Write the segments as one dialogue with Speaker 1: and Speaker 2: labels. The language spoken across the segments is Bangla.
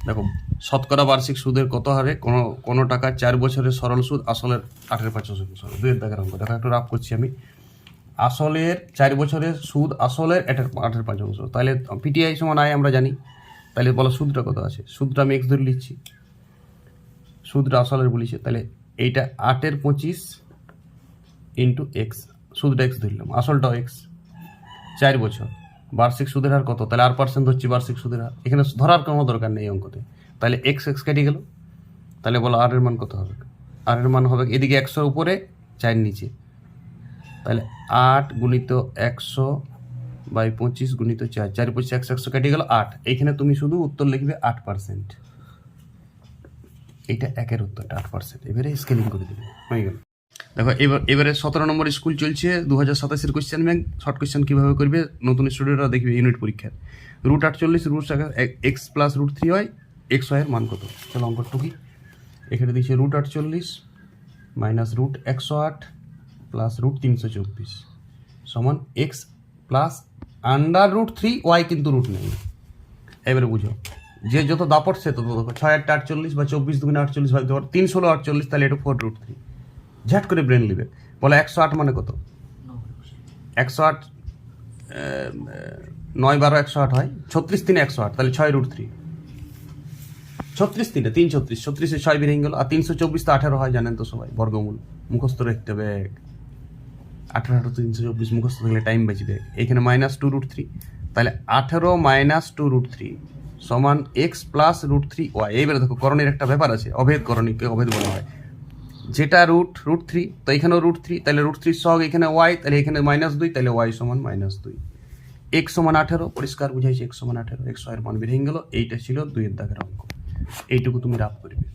Speaker 1: দেখো, শতকরা বার্ষিক সুদের কত হারে কোনো টাকা 4 বছরের সরল সুদ আসলের 8.5% 2 দাগের অঙ্ক। দেখো একটু রাফ করছি আমি। আসলের 4 বছরের সুদ আসলের 8.5%। তাহলে পিটিআই সমান আয় আমরা জানি। তাহলে বলো সুদটা কত আছে? সুদটা আমি এক্স ধরে নিচ্ছি, সুদটা আসলের বলেছে। তাহলে এইটা 8/25 ইন্টু এক্স, সুদটা এক্স ধরলাম, আসলটাও এক্স। 4 বছর বার্ষিক সুদের হার কত? তাহলে 8% হচ্ছে বার্ষিক সুদের হার। এখানে ধরার কোনো দরকার নেই অঙ্কতে। তাহলে এক্স এক্স কেটে গেল। তাহলে বলো আর এর মান কত হবে? আর এর মান হবে এদিকে 100 উপরে 4 নিচে। তাহলে 8 গুণিত 100/25 গুণিত 4, 4/25 100 কেটে গেল 8। এইখানে তুমি শুধু উত্তর লিখবে 8%। এইটা একের উত্তরটা 8%। এবারে স্কেলিং করে দেবে, হয়ে গেল। দেখো এবারে 17 নম্বর স্কুল চলছে, 2027-এর কোয়েশ্চেন ব্যাংক। শর্ট কোয়েশ্চেন কীভাবে করবে নতুন স্টুডেন্টরা দেখবে ইউনিট পরীক্ষার। √48 এক্স প্লাস √3 হয়, এক্স ওয়াইয়ের মান কত? চলো অঙ্ক টুকি। এখানে দিয়েছে √48 মাইনাস √108 প্লাস √324 সমান এক্স প্লাস √3 ওয়াই, কিন্তু রুট নেই। এবারে বুঝো, যে যত দাপট সে তত দেখো। 6×8 = 48 বা 24 × 48 ভাগ 3 × 48, তাহলে এটা 4√3। ঝাট করে ব্রেন লিবে। বলে 108 মানে কত? 108 9 12 108 হয়, 36 3 108, তাহলে 6√3। 36 3 3 36, 36-এ 6 বেরিয়ে গেল। আর 324 তো 18 হয়, জানেন তো সবাই, বর্গমূল মুখস্থ রাখতে হবে। 18 324 মুখস্থ থাকলে টাইম বাঁচবে। এখানে -2√3, তাহলে 18 - 2√3 সমান এক্স প্লাস √3 ওয়াই। এইবারে দেখো করণের একটা ব্যাপার আছে, অভেদ করণীকে অভেদ বলা হয়। যেটা √3, তো এখানেও √3, তাহলে √3 সহগ এখানে ওয়াই, তাহলে এখানে -2, তাহলে ওয়াই সমান -2। এক্স সমান 18, পরিষ্কার বুঝাইছে এক্স সমান 18। এক্স ওয়াইয়ের মান বেরিয়ে গেল। এইটা ছিল 2 দাগের অঙ্ক। এইটুকু তুমি রাফ করবে,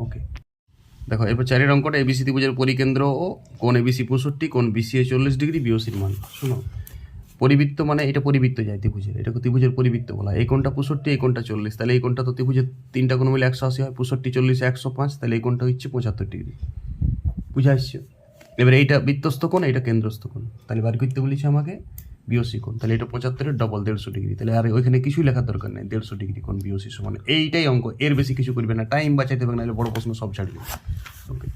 Speaker 1: ওকে। দেখো এরপর 4 অঙ্কটা, এবিসি ত্রিভুজের পরিকেন্দ্র ও কোণ এবিসি 65, কোণ বিসিএ 40 ডিগ্রি, বিওসির মান। শোনো, পরিবৃত্ত মানে এটা পরিবৃত্ত যায় ত্রিভুজের, এটাকে ত্রিভুজের পরিবৃত্ত বলা হয়। এই কোণটা 65, এই কোণটা 40, তাহলে এই কোণটা তো ত্রিভুজের 3টা কোণ মিলে 180 হয়। 65 40 105, তাহলে এই কোণটা হচ্ছে 75 ডিগ্রি। বুঝা আসছে? এবার এইটা বৃত্তস্থ কোণ, এইটা কেন্দ্রস্থ কোণ। তাহলে বার করতে বলেছে আমাকে বিওসি কোণ। তাহলে এটা 75-এর ডবল 150 ডিগ্রি। তাহলে আর ওইখানে কিছুই লেখার দরকার নেই, 150 ডিগ্রি কোণ বিওসি সমান। এইটাই অঙ্ক, এর বেশি কিছু করবে না, টাইম বাঁচাইতে হবে, নাহলে বড় প্রশ্ন সব ছাড়বে। ওকে,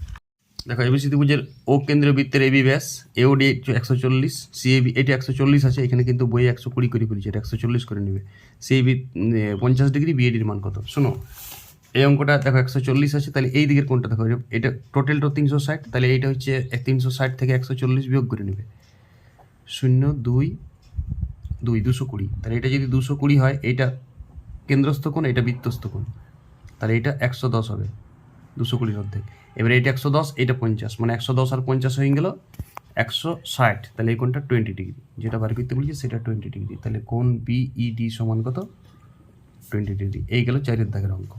Speaker 1: দেখো এবিসি ত্রিভুজের ও কেন্দ্রীয় বৃত্তের এবি ব্যাস, এওডি 140, সিএবি এটা 140 আছে, এখানে কিন্তু বইয়ে 120 করে করেছে, এটা 140 করে নেবে। সিএবি 50 ডিগ্রি, বিএডির মান কত? শোনো, এই অঙ্কটা দেখো 140 আছে, তাহলে এই দিকের কোণটা দেখো, এটা টোটালটা 360, তাহলে এইটা হচ্ছে 360 থেকে 140 বিয়োগ করে নেবে। 0 2 2 220, তাহলে এটা যদি 220 হয়, এইটা কেন্দ্রস্থ কোণ, এটা বৃত্তস্থ কোণ, তাহলে এটা 110 হবে, 220-র অর্ধেক। এবারে এটা 110, এটা 50, মানে 110 আর 50 হয়ে গেল 160, তাহলে এই কোণটা 20 ডিগ্রি, যেটা বার করতে বলছি সেটা 20 ডিগ্রি। তাহলে কোণ বিইডি সমান কত? 20 ডিগ্রি। এই গেল 4 দাগের অঙ্ক।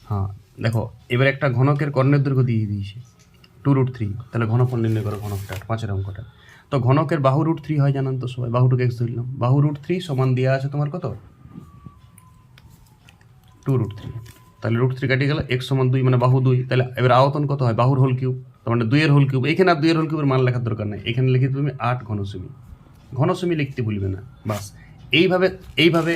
Speaker 1: হ্যাঁ, দেখো এবার একটা ঘনকের কর্ণের দৈর্ঘ্য দিয়ে দিয়েছে 2√3, তাহলে ঘনফল নির্ণয় করো ঘনকটা, 5-এর অঙ্কটা। তো ঘনকের বাহু √3 হয়, জানান তো সবাই, বাহুটুকু এক্স ধরলাম। বাহু √3 সমান দেওয়া আছে তোমার কত? 2√3, তাহলে √3 কাটিয়ে গেল, এক্স সমান 2, মানে বাহু 2। তাহলে এবার আয়তন কত হয়? বাহুর হোল কিউব, তার মানে 2-এর হোল কিউব। এখানে আর 2-এর হোল কিউবের মান লেখার দরকার নেই, এখানে লিখে তুমি 8 ঘনসেমি। ঘনসেমি লিখতে ভুলবে না, বাস। এইভাবে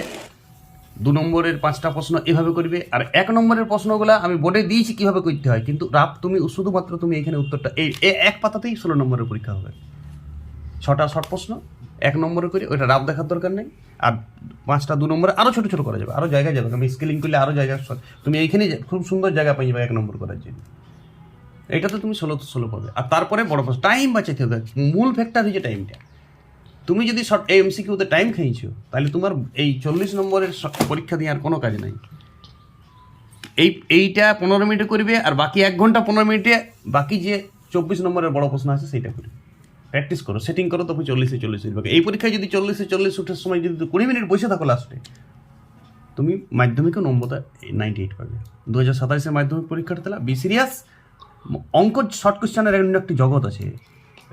Speaker 1: 2 নম্বরের 5টা প্রশ্ন এভাবে করবে। আর 1 নম্বরের প্রশ্নগুলো আমি বোর্ডে দিয়েছি কীভাবে করতে হয়, কিন্তু রাফ তুমি শুধুমাত্র তুমি এখানে উত্তরটা এই এক পাতাতেই 16 নম্বরের পরীক্ষা হবে। 6টা শর্ট প্রশ্ন 1 নম্বরে করে, ওইটা রাফ দেখার দরকার নেই। আর 5টা 2 নম্বরে আরও ছোটো ছোটো করা যাবে, আরও জায়গায় যাবে। আমি স্কেলিং করলে আরও জায়গা, তুমি এইখানেই খুব সুন্দর জায়গা পাই যাবে 1 নম্বর করার জন্য। এইটাতে তুমি 16 পাবে। আর তারপরে বড় প্রশ্ন, টাইম বাঁচাতে হবে। মূল ফ্যাক্টর হচ্ছে টাইমটা। তুমি যদি শর্ট এমসিকিউতে টাইম খেয়েছো, তাহলে তোমার এই 40 নম্বরের পরীক্ষা দেওয়ার কোনো কাজ নাই। এইটা 15 মিনিটে করবে, আর বাকি 1 ঘন্টা 15 মিনিটে বাকি যে 24 নম্বরের বড় প্রশ্ন আছে সেইটা করবে। প্র্যাকটিস করো, সেটিং করো, তখন 40-এ 40 উঠবে। এই পরীক্ষায় যদি 40-এ 40 উঠার সময় যদি 20 মিনিট বসে থাকো লাস্টে, তুমি মাধ্যমিকও নম্বরটা 98 পাবে। 2027-এর মাধ্যমিক পরীক্ষাটা তাহলে বি সিরিয়াস। অঙ্ক শর্ট কোশ্চেনের একটি জগৎ আছে,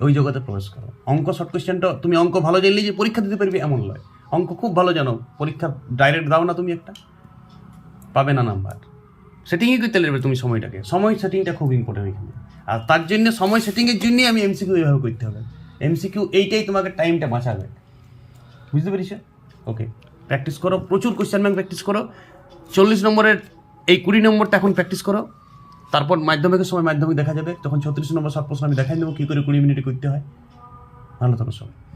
Speaker 1: ওই জগতে প্রবেশ করো। অঙ্ক শর্ট কোশ্চেনটা তুমি অঙ্ক ভালো জানলে যে পরীক্ষা দিতে পারবে এমন নয়। অঙ্ক খুব ভালো জানো, পরীক্ষা ডাইরেক্ট দাও না তুমি একটা, পাবে না নাম্বার। সেটিংই করতে লাগবে তুমি সময়টাকে, সময় সেটিংটা খুব ইম্পর্টেন্ট এখানে। আর তার জন্য সময় সেটিংয়ের জন্যই আমি এমসিকিউ এইভাবে করতে হবে। এমসিকিউ এইটাই তোমাকে টাইমটা বাঁচাবে, বুঝতে পেরেছো? ওকে। প্র্যাকটিস করো, প্রচুর কোয়েশ্চেন ব্যাংক প্র্যাকটিস করো। 40 নম্বরের এই 20 নম্বরটা এখন প্র্যাকটিস করো, তারপর মাধ্যমিকের সময় মাধ্যমিক দেখা যাবে, তখন 36 নম্বর শর্ট প্রশ্ন আমি দেখাই দেবো কী করে 20 মিনিটে করতে হয়। ভালো থাকো সবাই।